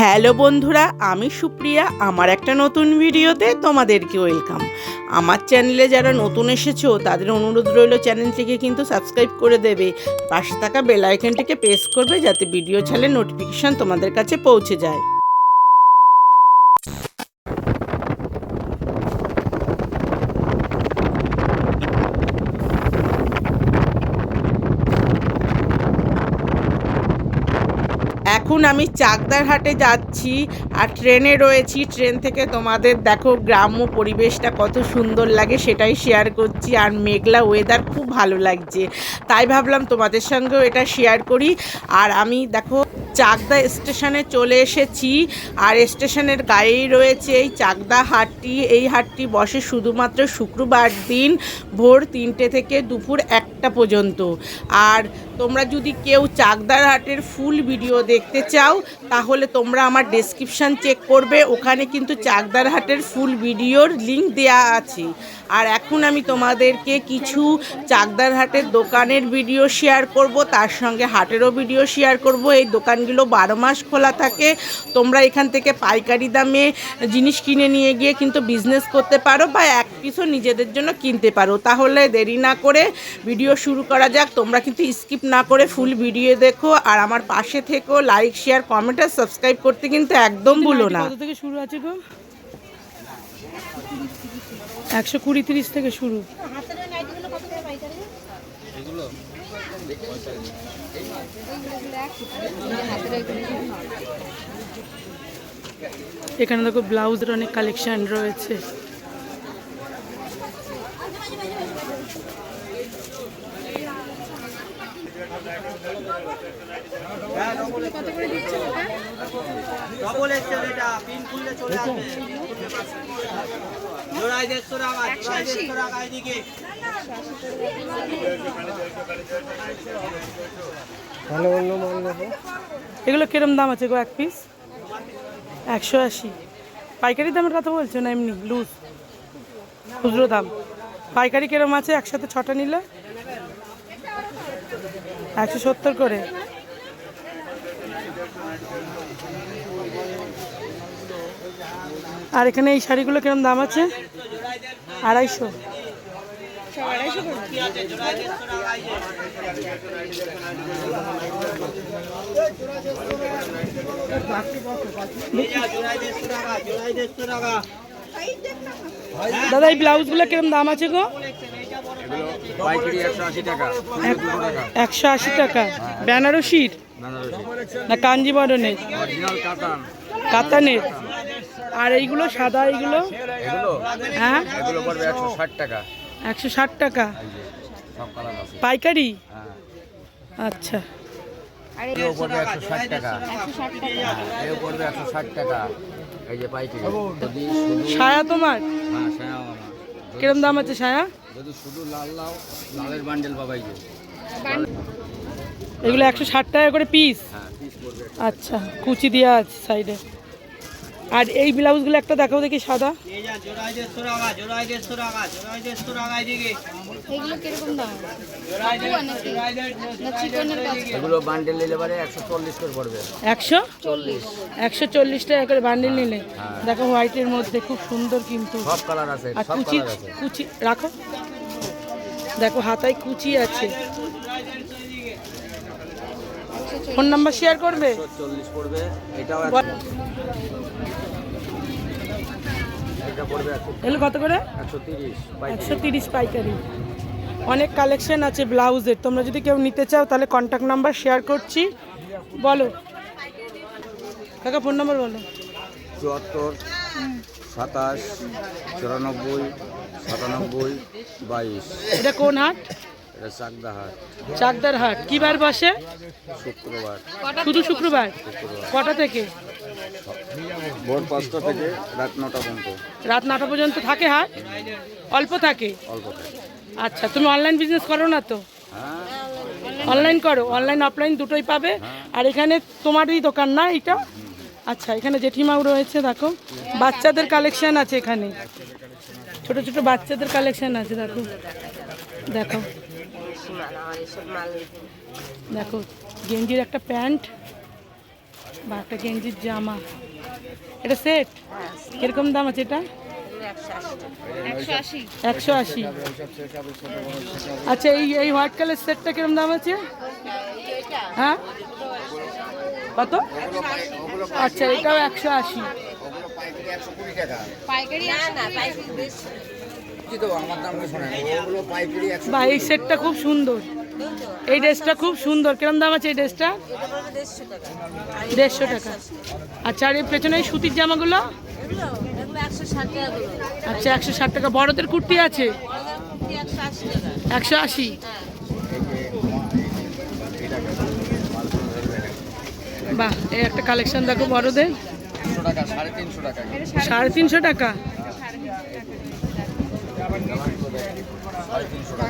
Hello বন্ধুরা, আমি সুপ্রিয়া। আমার একটা নতুন ভিডিওতে তোমাদেরকে ওয়েলকাম। আমার চ্যানেলে যারা নতুন এসেছো তাদের অনুরোধ রইল চ্যানেলটিকে কিন্তু সাবস্ক্রাইব করে দেবে, পাশে থাকা বেল আইকনটিকে প্রেস করবে যাতে ভিডিও ছাড়লে নোটিফিকেশান তোমাদের কাছে পৌঁছে যায়। এখন আমি চাকদার হাটে যাচ্ছি আর ট্রেনে রয়েছি। ট্রেন থেকে তোমাদের দেখো গ্রাম্য পরিবেশটা কত সুন্দর লাগে সেটাই শেয়ার করছি। আর মেঘলা ওয়েদার খুব ভালো লাগছে, তাই ভাবলাম তোমাদের সঙ্গেও এটা শেয়ার করি। আর আমি দেখো চাকদা স্টেশনে চলে এসেছি, আর স্টেশনের গায়েই রয়েছে এই চাকদা হাটটি। এই হাটটি বসে শুধুমাত্র শুক্রবার দিন ভোর 3টে থেকে দুপুর 1টা পর্যন্ত। আর তোমরা যদি কেউ চাকদার হাটের ফুল ভিডিও দেখতে চাও তাহলে তোমরা আমার ডেসক্রিপশান চেক করবে, ওখানে কিন্তু চাকদার হাটের ফুল ভিডিওর লিঙ্ক দেয়া আছে। আর এখন আমি তোমাদেরকে কিছু চাকদার হাটের দোকানের ভিডিও শেয়ার করব, তার সঙ্গে হাটেরও ভিডিও শেয়ার করব। এই দোকানগুলো 12 মাস খোলা থাকে। তোমরা এখান থেকে পাইকারি দামে জিনিস কিনে নিয়ে গিয়ে কিন্তু বিজনেস করতে পারো, বা এক পিসও নিজেদের জন্য কিনতে পারো। তাহলে দেরি না করে ভিডিও শুরু করা যাক। তোমরা কিন্তু স্কিপ না করে ফুল ভিডিও দেখো, আর আমার পাশে থেকো। লাইক, শেয়ার, কমেন্ট আর সাবস্ক্রাইব করতে কিন্তু একদম ভুলো না। কত থেকে শুরু আছে গো? 120-30 থেকে শুরু। এখানে দেখো ব্লাউজের অনেক কালেকশন রয়েছে। ডবল এক্সেল, এটা পিন খুললে চলে আসবে। জোড়ায় 150 টাকা, জোড়ায় 150 টাকা এদিকে। ভালো অন্য মাল নেবো। এগুলো কিরম দাম আছে গো এক পিস? 180। পাইকারি দামের কথা বলছো না এমনি লুজ খুচরো দাম? পাইকারি কিরম আছে একসাথে 6টা নিলে? 170 করে। আর এখানে এই শাড়িগুলো কিরম দাম আছে? 250। দাদা এই ব্লাউজগুলো কিরম দাম আছে গো? 180 টাকা। 180 টাকা। বেনারসির না কাঞ্জিবরণের? কাতানের। আর এইগুলো সাদা, এইগুলো হ্যাঁ এগুলো পড়বে 160 টাকা। 160 টাকা পাইকারি? আচ্ছা। এও পড়বে 160 টাকা। এও পড়বে 160 টাকা। এই যে পাইকারি। যদি সায়া তোমার? হ্যাঁ, সায়া আমার। কিরম দাম আছে সায়া? যদি শুধু লাল লাও, লালের বান্ডেল পাবাই যে। এগুলো 160 টাকা করে পিস? হ্যাঁ, পিস পড়বে। আচ্ছা, কুচি দেওয়া আছে সাইডে। আর এই ব্লাউজগুলো একটা দেখাও দেখি সাদা। এই যা জোড়ায় 150 টাকা, জোড়ায় 150 টাকা, জোড়ায় 150 টাকা এদিকে। এগুলো কিরকম দাম? এগুলো বান্ডেল নিলে পারে 140 করে পড়বে। 140 টাকা করে বান্ডিল নিলে। দেখো হোয়াইটের মধ্যে খুব সুন্দর কিন্তু। সব কালার আছে, আর সব কুচি কালার আছে। কুচি রাখো, দেখো হাতায় কুচি আছে। ফোন নাম্বার শেয়ার করবে? 140 পড়বে। এটাও এটা পড়বে এগুলো কত করে? 130 130 পাইকারি। অনেক কালেকশন আছে ব্লাউজের, তোমরা যদি কেউ নিতে চাও তাহলে কন্ট্যাক্ট নাম্বার শেয়ার করছি। বলো কাকা, ফোন নাম্বার বলো। 74 27 94 97 22। এটা কোন হাট? এটা চাকদা হাট, চাকদার হাট। কি বার বসে? শুক্রবার। শুধু শুক্রবার? কটা থেকে? ভোর 5টা থেকে রাত 9টা পর্যন্ত। রাত 9টা পর্যন্ত থাকে হাট? অল্প থাকে? অল্প থাকে। আচ্ছা, তুমি অনলাইন বিজনেস করো না তো? হ্যাঁ, অনলাইন করো, অনলাইন অফলাইন দুটোই পাবে। আর এখানে তোমারই দোকান না এটা? আচ্ছা, এখানে জেঠিমাও রয়েছে। দেখো বাচ্চাদের কালেকশন আছে এখানে, ছোট ছোট বাচ্চাদের কালেকশন আছে। দেখো দেখো দেখো গেঞ্জির একটা প্যান্ট, বা একটা গেঞ্জির জামা, এটা সেট কিরকম দাম আছে এটা? 180। আচ্ছা, এই হোয়াইট কালার সেটটা কিরকম দাম আছে? হ্যাঁ, কত? আচ্ছা, এটাও 180। বা এই সেটটা খুব সুন্দর, এই ড্রেসটা খুব সুন্দর। কিরকম দাম আছে এই ড্রেসটা? 150 টাকা। আচ্ছা, আর এর পেছনে এই সুতির জামাগুলো? আচ্ছা, 160 টাকা। বড়দের কুর্তি আছে 180। বাহ, এই একটা কালেকশন দেখো বড়দের, 350 টাকা।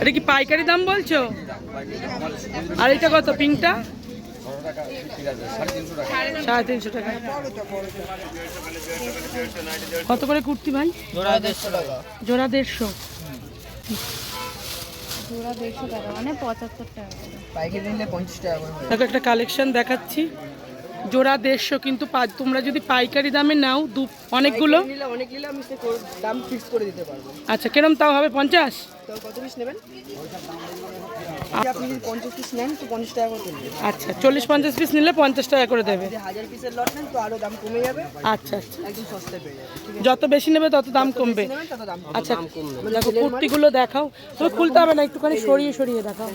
এটা কি পাইকারি দাম বলছো? আর এটা কত পিঙ্কটা? 350 টাকা। কত করে কুর্তি ভাই? জোড়া 150 টাকা। জোড়া 150? জোড়া 150 টাকা মানে 75 টাকা। পাইকারি নিলে 50 টাকা করে। দেখো একটা কালেকশন দেখাচ্ছি, জোড়া 150, কিন্তু তুমি যদি পাইকারি দামে নাও অনেকগুলো অনেক নিলে আমি দাম ফিক্স করে দিতে পারবো। আচ্ছা, কিরম তাও হবে? 50? তো কত পিস নেবেন? আপনি যদি 50 পিস নেন তো 50 টাকা করে দেবেন। আচ্ছা, 40-50 পিস নিলে 50 টাকা করে দেবে। যদি 1000 পিসের লট নেন তো আরো দাম কমে যাবে। আচ্ছা আচ্ছা, একদম সস্তায় পেয়ে যাবেন। যত বেশি নেবে তত দাম কমবে। নেবেন তত দাম কমবে। আচ্ছা, দেখো কুর্তিগুলো দেখাও। তুমি খুলতে হবে না, একটুখানি সরিয়ে সরিয়ে দেখাও।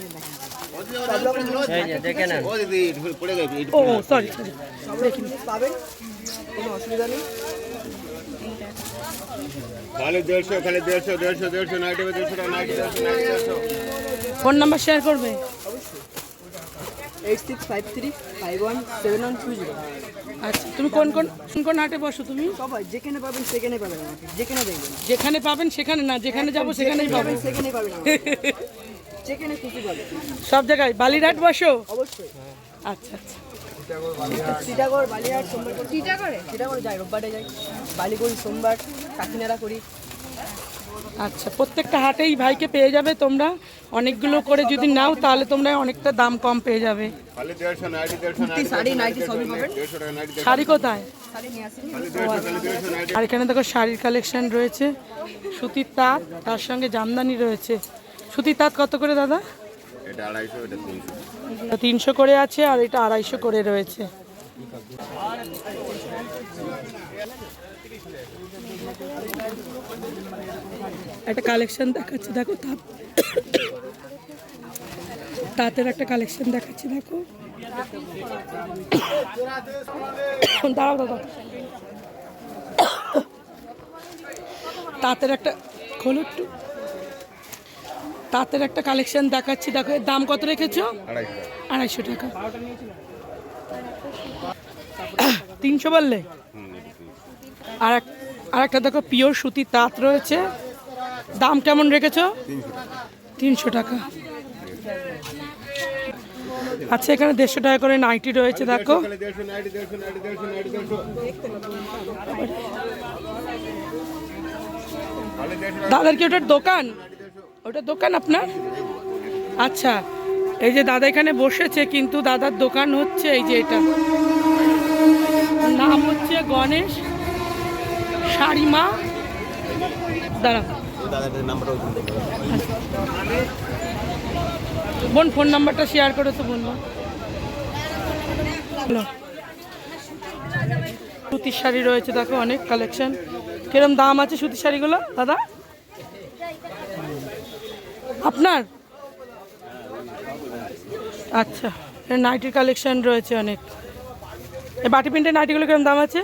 ও সরি, দেখিনি। পাবেন, কোনো অসুবিধা নেই। খালি 150, খালি 150, নাইটি 150 টাকা, নাইটি 150। ফোন নাম্বার শেয়ার করবে? 8653517120। আচ্ছা, তুমি কোন কোন কোন হাটে বসো তুমি? সবাই যেখানে পাবেন সেখানে পাবেন আমাকে, যেখানে দেখবেন। যেখানে পাবেন সেখানে না, যেখানে যাবো সেখানেই পাবেন। সেখানেই পাবেন আমাকে। যেখানে খুশি পাবেন। সব জায়গায় বালিরহাট বসো? অবশ্যই। আচ্ছা আচ্ছা। টিটাগড়, বালিহাট, সোমবার করে। টিটাগড়ে যাই, রোববারে যাই। বালি করি সোমবার, কাকিনাড়া করি। আচ্ছা, প্রত্যেকটা হাটেই ভাইকে পেয়ে যাবে তোমরা। অনেকগুলো করে যদি নাও তাহলে তোমরা অনেকটা দাম কম পেয়ে যাবে। খালি 150, নাইটি 150, শাড়ি, নাইটি সবই পাবেন। 150 টাকা, নাইটি শাড়ি কোথায়? শাড়ি নিয়ে আসেন। খালি 150, নাইটি। আর এখানে দেখো শাড়ির কালেকশন রয়েছে, সুতির তাঁত, তার সঙ্গে জামদানি রয়েছে। সুতির তাঁত কত করে দাদা? এটা 250, এটা 300। 300 করে আছে, আর এটা 250 করে রয়েছে। একটা কালেকশন দেখাচ্ছি দেখো, তাঁতের একটা কালেকশন দেখাচ্ছি দেখো। দাঁড়াও দাদা, তাঁতের একটা খোলো একটু। তাঁতের একটা কালেকশন দেখাচ্ছি দেখো, এর দাম কত রেখেছো? 250 টাকা। 300 বললে? আর একটা দেখো পিওর সুতি তাঁত রয়েছে, দাম কেমন রেখেছো? 300 টাকা। আচ্ছা, এখানে 150 টাকা করে নাইটি রয়েছে দেখো। খালি 150, নাইটি 150, নাইটি 150, নাইটি 150। খালি 150 দাদার কি ওটার দোকান? ওটা দোকান আপনার? আচ্ছা, এই যে দাদা এখানে বসেছে, কিন্তু দাদার দোকান হচ্ছে এই যে এটা, নাম হচ্ছে গণেশ শাড়িমা। দাঁড়া, বোন ফোন নাম্বারটা শেয়ার করে তো বলবো। সুতির শাড়ি রয়েছে দেখো, অনেক কালেকশন। কিরম দাম আছে সুতির শাড়িগুলো দাদা আপনার? আচ্ছা, নাইটির কালেকশন রয়েছে অনেক। এই বাটি প্রিন্টের নাইটিগুলো কিরম দাম আছে?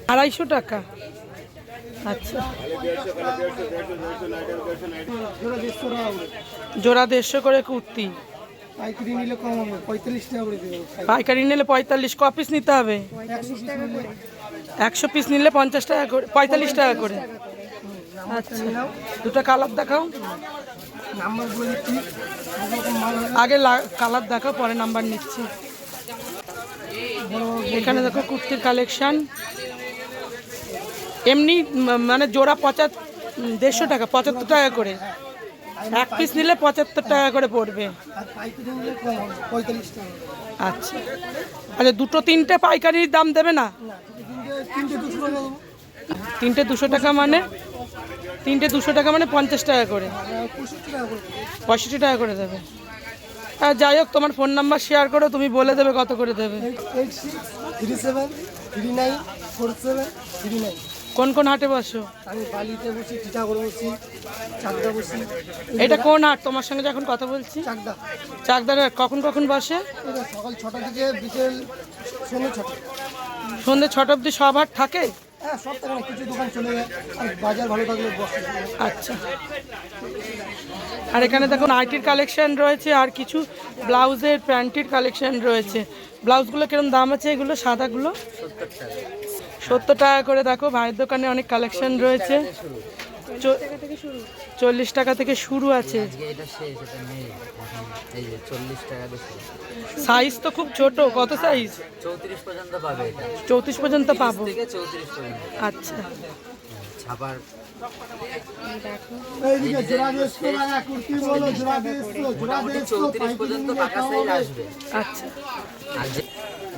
250 টাকা। আচ্ছা, জোড়া 150 করে কুর্তি। পাইকারি নিলে কম হবে, 45 টাকা করে দেবো। পাইকারি নিলে 45। ক পিস নিতে হবে? 100 পিস নিলে 50 টাকা করে, 45 টাকা করে। আচ্ছা, দুটো কালার দেখাও। নাম্বারগুলো দিচ্ছি। আগে কালার দেখাও, পরে নাম্বার নিচ্ছি। এখানে দেখো কুর্তির কালেকশন, এমনি মানে জোড়া 150 টাকা, 75 টাকা করে। এক পিস নিলে 75 টাকা করে পড়বে। আর পাইকারি নিলে কম হবে 45 টাকা। আচ্ছা আচ্ছা, দুটো তিনটে পাইকারির দাম দেবে না? না তিনটে 200 টাকা দেবো। তিনটে 200 টাকা মানে 200 টাকা মানে 50 টাকা করে, 65 টাকা করে। 65 টাকা করে দেবে। আর যাই হোক, তোমার ফোন নাম্বার শেয়ার করো, তুমি বলে দেবে কত করে দেবে। 8637394739। কোন কোন হাটে বসো? আমি বালিতে বসি, টিটাগড় বসি, চাকদা বসি। এটা কোন হাট তোমার সঙ্গে যখন কথা বলছি? চাকদা। চাকদার হাট কখন কখন বসে? এটা সকাল 6টা থেকে বিকেল সন্ধ্যে 6টা। সন্ধ্যে 6টা অবধি সব হাট থাকে? হ্যাঁ সব থাকে না, কিছু দোকান চলে যায় আর বাজার ভালো থাকলে বসে। আচ্ছা, আর এখানে দেখো নাইটির কালেকশন রয়েছে আর কিছু ব্লাউজের প্যান্টির কালেকশন রয়েছে। ব্লাউজগুলো কিরম দাম আছে এগুলো সাদাগুলো? 70 টাকা করে। দেখো ভাইয়ের দোকানে অনেক কালেকশন রয়েছে। 40 টাকা থেকে শুরু আছে। সাইজ তো খুব ছোট, কত সাইজ? 34 পর্যন্ত পাবে এটা। 34 পর্যন্ত পাবো? থেকে 34 পর্যন্ত। আচ্ছা, ছাপার এইদিকে জোড়া দেশো না কুর্তি বলো, জোড়া দেশো, জোড়া দেশো 34 পর্যন্ত পাকা সাইজ আসবে। আচ্ছা। আর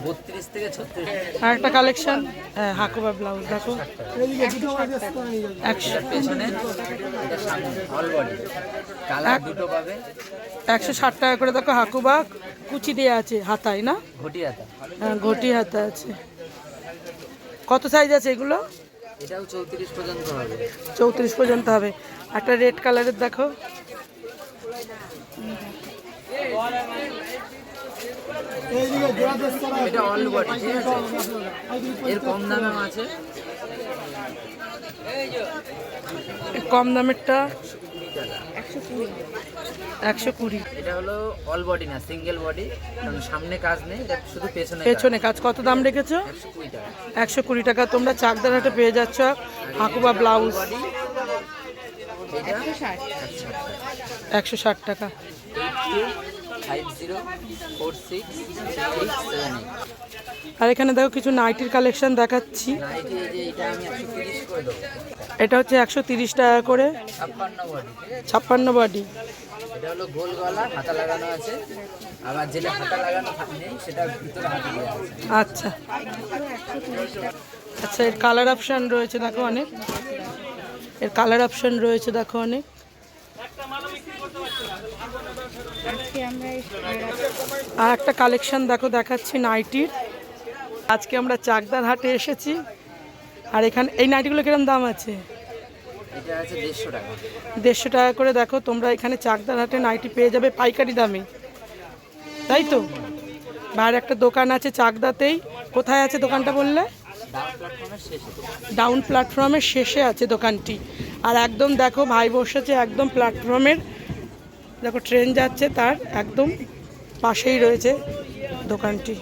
32 থেকে 36 আর একটা কালেকশন, হ্যাঁ হাকুবা ব্লাউজ দেখো, এইদিকে দুটো করে দেশো নিয়ে যাবে। 100 পেছনে এটা সামনে অল বডি কালার দুটো পাবে। 160 টাকা করে। দেখো হাকুবা কুচি দেওয়া আছে হাতায় না? ঘটি হাতা। হ্যাঁ ঘটি হাতা আছে। কত সাইজ আছে এগুলো? এটাও 34 পর্যন্ত হবে। 34 পর্যন্ত হবে। একটা রেড কালারের দেখো, এইদিকে জোড়া দেশো না। এটা অল বডি, ঠিক আছে? এর কম দামেও আছে। কম দামেরটা 120 টাকা। 120। এটা হলো অল বডি না, সিঙ্গেল বডি, কারণ সামনে কাজ নেই, এটা শুধু পেছনে কাজ। পেছনে কাজ। কত দাম রেখেছো? 120 টাকা। 120 টাকা। তোমরা চাকদার হাটে পেয়ে যাচ্ছ হাকুবা ব্লাউজ। বডি এটা 160 টাকা। 50463878। আর এখানে দেখো কিছু নাইটির কালেকশন দেখাচ্ছি। নাইটি এই যে এটা আমি 130 করে দেবো। এটা হচ্ছে 130 টাকা করে। 56 বডি, 56 বডি। এটা হলো গোল গলা, হাতা লাগানো আছে। আবার যেটা হাতা লাগানো নেই সেটা ভিতরে হাতা দেওয়া আছে। আচ্ছা আচ্ছা, এর কালার অপশন রয়েছে দেখো অনেক। এর কালার অপশন রয়েছে দেখো অনেক। আজকে আমরা আর একটা কালেকশন দেখো দেখাচ্ছি নাইটির। আজকে আমরা চাকদার হাটে এসেছি। আর এখানে এই নাইটিগুলো কিরকম দাম আছে? এটা আছে 150 টাকা। 150 টাকা করে। দেখো তোমরা এখানে চাকদার হাটে নাইটি পেয়ে যাবে পাইকারি দামে, তাই তো? বাইরে একটা দোকান আছে চাকদাতেই। কোথায় আছে দোকানটা বললে? ডাউন প্ল্যাটফর্মের শেষে আছে দোকানটি। আর একদম দেখো ভাই বসেছে একদম প্ল্যাটফর্মের, দেখো ট্রেন যাচ্ছে তার একদম পাশেই রয়েছে দোকানটি।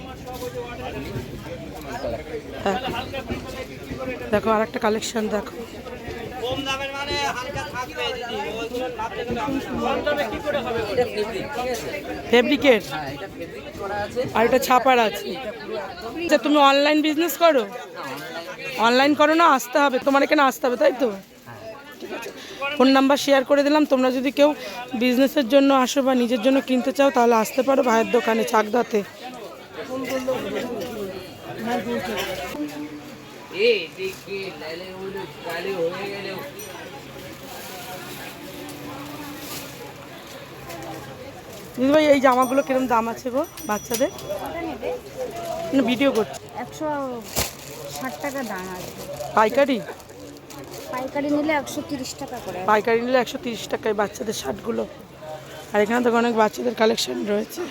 হ্যাঁ দেখো আর একটা কালেকশন দেখো। এটা ফেব্রিক, ঠিক আছে? ফেব্রিকের। হ্যাঁ, এটা ফেব্রিক করা আছে। আর এটা ছাপার আছে। আচ্ছা, তুমি অনলাইন বিজনেস করো? অনলাইন করো না, আসতে হবে তোমার এখানে, আসতে হবে তাই তো? ঠিক আছে, ফোন নাম্বার শেয়ার করে দিলাম। তোমরা যদি কেউ বিজনেসের জন্য আসো বা নিজের জন্য কিনতে চাও তাহলে আসতে পারো ভাইয়ের দোকানে চাকদাতে। দিদিভাই এই জামাগুলো কিরকম দাম আছে গো বাচ্চাদের? ভিডিও করছি। 160 টাকা দাম আছে। পাইকারি? পাইকারি নিলে 130 টাকা করে। পাইকারি নিলে 130 টাকায় বাচ্চাদের শার্টগুলো। আর এখানে তো অনেক বাচ্চাদের কালেকশন রয়েছে।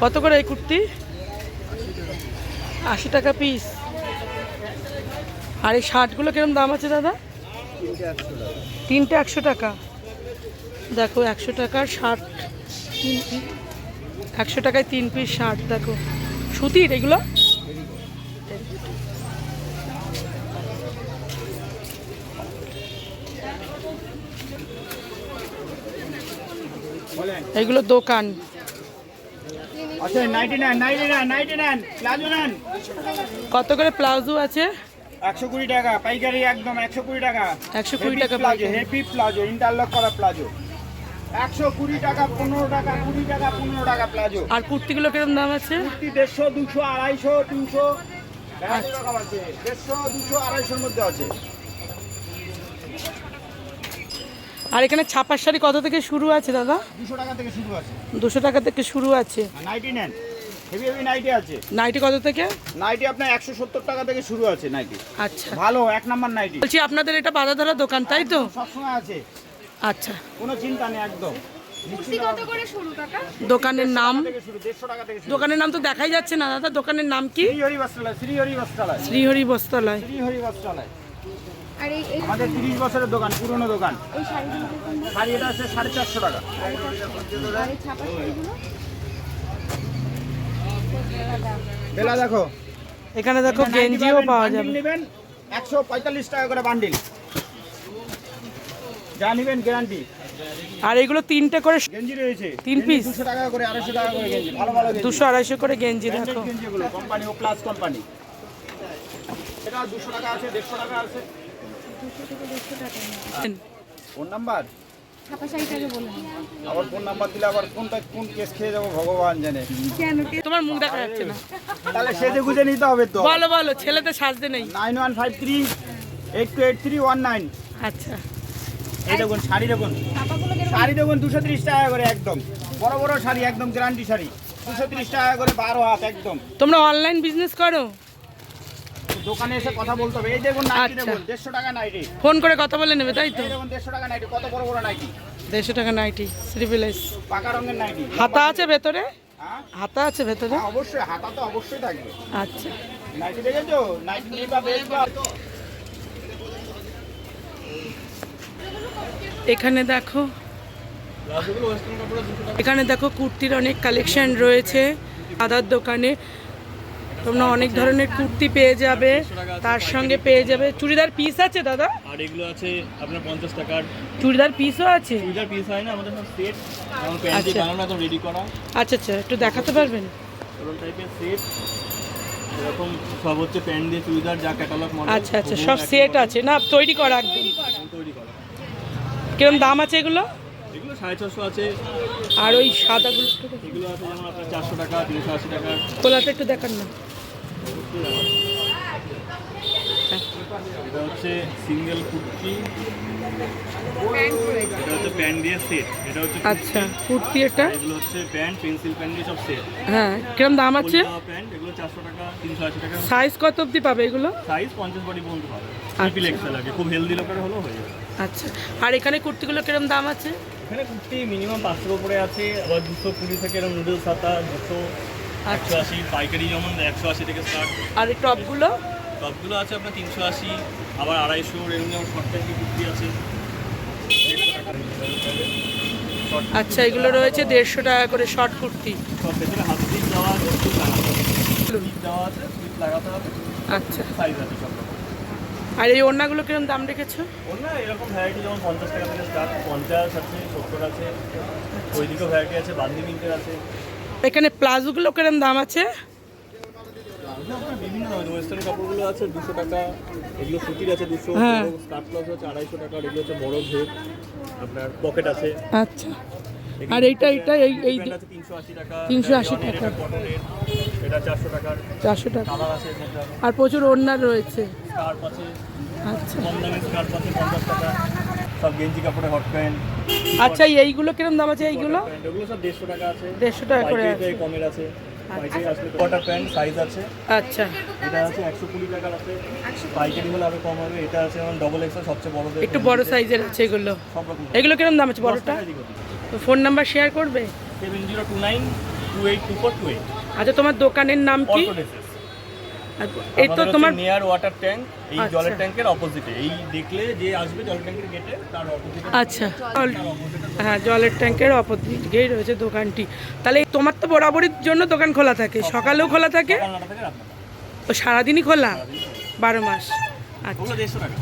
কত করে এই কুর্তি? 80 টাকা পিস। আর এই শার্টগুলো কিরকম দাম আছে দাদা? তিনটে 100 টাকা। দেখো 100 টাকার শার্ট, 100 টাকায় 3 পিস শার্ট। দেখো সুতির এগুলো। এইগুলো দোকান। আচ্ছা 99 প্লাজো নেন কত করে প্লাজো আছে? 120 টাকা পাইকারি, একদম 120 টাকা। 120 টাকা প্লাজো, পাইকারি। হেভি প্লাজো, ইন্টারলক করা প্লাজো 120 টাকা, 15 টাকা, 20 টাকা, 15 টাকা প্লাজো। আর কুর্তিগুলো কিরম দাম আছে? কুর্তি 150, 200, 250, 300 রকম আছে। 150, 200, 250 মধ্যে আছে। আর এখানে ছাপার শাড়ি কত থেকে শুরু আছে দাদা? 200 টাকা থেকে শুরু আছে। 200 টাকা থেকে শুরু আছে। নাইটি নেন, হেভি নাইটি আছে। নাইটি কত থেকে? নাইটি আপনার 170 টাকা থেকে শুরু আছে নাইটি। আচ্ছা, ভালো, এক নাম্বার নাইটি। বলছি আপনাদের এটা বাধা ধরা দোকান তাই তো? সবসময় আছে, আচ্ছা, কোনো চিন্তা নেই একদম। দোকানের নাম? থেকে শুরু 150 টাকা থেকে শুরু। দোকানের নাম তো দেখাই যাচ্ছে না দাদা, দোকানের নাম কি? শ্রীহরি বস্ত্রালয়, শ্রীহরি বস্ত্রালয়, শ্রীহরি বস্ত্রালয়। শ্রীহরি বস্ত্রালয়। আর এই আমাদের 30 বছরের দোকান, পুরনো দোকান। এই শাড়িগুলো কিরকম দাম? শাড়ি এটা আছে 450 টাকা। আর এই ছাপা শাড়িগুলো? বেলা দেখো, এখানে দেখো গেঞ্জিও পাওয়া যাবে। নেবেন 145 টাকা করে বান্ডিল, যা নেবেন গ্যারান্টি। আর এগুলো 3টে করে গেঞ্জি রয়েছে 3 পিস, 200 টাকা করে, 250 টাকা করে গেঞ্জি, ভালো ভালো গেঞ্জি। 200-250 করে গেঞ্জি দেখো। গেঞ্জিগুলো কোম্পানি ও প্লাস কোম্পানি, এটা 200 টাকা আছে, 150 টাকা আছে। ফোন নাম্বার, ছাপা শাড়িটাকে বলুন। আবার ফোন নাম্বার দিলে আবার কোন কেস খেয়ে যাবো ভগবান জানে। কেন? তোমার মুখ দেখা যাচ্ছে না, তাহলে সেজে গুজে নিতে হবে তো। বলো বলো, ছেলেদের সাজতে নেই। 9153 828319। আচ্ছা, এই দেখুন শাড়ি, দেখুন ছাপাগুলো কিরকম? শাড়ি দেখুন 230 টাকা করে, একদম বড় বড় শাড়ি, একদম গ্যারান্টি শাড়ি 230 টাকা করে, 12 হাত একদম। তোমরা অনলাইন বিজনেস করো? দোকানে এসে কথা বলতে হবে। এই দেখুন নাইটি, আচ্ছা। দেখুন 150 টাকা নাইটি। ফোন করে কথা বলে নেবে তাই তো? এই দেখুন 150 টাকা নাইটি, কত বড় বড় নাইটি, 150 টাকা নাইটি, শ্রীভিলাইস। পাকা রঙের নাইটি। হাতা আছে ভেতরে? হ্যাঁ হাতা আছে ভেতরে? হ্যাঁ, অবশ্যই হাতা তো অবশ্যই থাকবে। আচ্ছা, নাইটি দেখেছো, নাইটি নিয়ে বা বেশ বা। এখানে দেখো, এখানে দেখো কুর্তির অনেক কালেকশন রয়েছে দাদার দোকানে। তোমরা অনেক ধরনের কুর্তি পেয়ে যাবে, তার সঙ্গে পেয়ে যাবে চুড়িদার পিস আছে দাদা? আর এগুলো আছে আপনার 50 টাকার। চুড়িদার পিসও আছে? চুড়িদার পিস হয় না, আমাদের সব সেট, যেমন প্যান্টি আচ্ছা। বানানো একদম রেডি করা আচ্ছা আচ্ছা, একটু দেখাতে পারবেন? এরকম টাইপের সেট, এরকম সব হচ্ছে প্যান্ট দিয়ে চুড়িদার, যা ক্যাটালগ মডেল। আচ্ছা আচ্ছা, সব সেট আছে না, তৈরি করা একদম? তৈরি করা। কিরম দাম আছে এগুলো? এগুলো 650 আছে, আর ওই সাদাগুলো একটু দেখো। এগুলো আছে যেমন আপনার 400 টাকা, 380 টাকা। খোলাটা একটু দেখান না। এটা হচ্ছে সিঙ্গেল কুর্তি, এটা হচ্ছে প্যান্ট দিয়ে সেট, এটা হচ্ছে আচ্ছা, কুর্তি এটা? এগুলো হচ্ছে প্যান্ট, পেন্সিল প্যান্ট দিয়ে সব সেট। হ্যাঁ, কিরম দাম আছে? প্যান্ট এগুলো 400 টাকা, 380 টাকা। সাইজ কত অবধি পাবে এগুলো? সাইজ 50 বডি পর্যন্ত পাবে। ট্রিপল এক্সেল লাগে, খুব হেলদি লোকের হলেও হয়ে যাবে। আচ্ছা, আর এখানে কুর্তিগুলো কিরম দাম আছে? এখানে কুর্তি মিনিমাম 500 উপরে আছে, আবার 220 থেকে এরকম নুডলস হাতা 200, আচ্ছা। 180, পাইকারি যেমন 180 থেকে স্টার্ট। আর এই টপগুলো? টপগুলো আছে আপনার 380, আবার 250, এরকম যেমন শর্ট টাইপের কুর্তি আছে। আচ্ছা, এগুলো রয়েছে 150 টাকা করে শর্ট কুর্তি। সব ভেতরে হাত স্লিপ দেওয়া আছে, স্লিপ লাগাতে হবে, স্লিপ দেওয়া আছে, স্লিপ লাগাতে হবে, আচ্ছা, সাইজ আছে সব রকম। আর এই ওড়নাগুলো কিরম দাম রেখেছো? অন্য এরকম ভ্যারাইটি যেমন 50 টাকা থেকে স্টার্ট, 50 আছে, 70 আছে, ওইদিকেও ভ্যারাইটি আছে, বান্দি মিন্টের আছে। এখানে প্লাজোগুলো কিরম দাম আছে? আপনার বিভিন্ন ধরনের ওয়েস্টার্ন কাপড়গুলো আছে 200 টাকা, এগুলো সুতির আছে 200, হ্যাঁ। স্কার্ট প্লাস হচ্ছে 250 টাকা, আর এগুলো হচ্ছে বড় ঘের, আপনার পকেট আছে। আচ্ছা, আর এইটা এই প্যান্ট আছে 380 টাকা, 380 রেয়নের, টাকা। এটা কটনের, এটা 400 টাকার, 400 টাকা। কালার আছে এর মধ্যে, আর প্রচুর ওড়না রয়েছে। স্কার্ফ আছে, আচ্ছা কম দামের স্কার্ফ আছে 50 টাকা, সব গেঞ্জি কাপড়ে হট প্যান্ট। আচ্ছা, এইগুলো কিরম দাম আছে এইগুলো? এগুলো সব 150 টাকা আছে, 150 টাকা করে পাইকারিতে আছে। কমের আছে, পাইকারি আসলে কোয়ার্টার প্যান্ট সাইজ আছে, আচ্ছা এটা আছে 120 টাকার আছে, পাইকারি হলে আরো কম হবে। এটা আছে যেমন ডবল এক্সেল, সবচেয়ে বড়, একটু বড় সাইজের আছে এগুলো। সব রকম। এগুলো কিরম দাম আছে বড়টা? তো ফোন নাম্বার শেয়ার করবে? 7029 282428। আচ্ছা, তোমার দোকানের নাম কি? এই তো তোমার নিয়ার ওয়াটার ট্যাঙ্ক, এই আচ্ছা। জলের ট্যাঙ্কের অপোজিটে, এই দেখলে যে আসবে জলের ট্যাঙ্কের গেটে তার অপোজিটে। আচ্ছা, হ্যাঁ, জলের ট্যাঙ্কের অপোজিটেই রয়েছে দোকানটি। তাহলে তোমার তো বরাবরের জন্য দোকান খোলা থাকে, সকালেও খোলা থাকে? সকাল 9টা থেকে রাত 9টা। ও সারাদিনই খোলা? 12 মাস? আচ্ছা, ওগুলো 150 টাকা।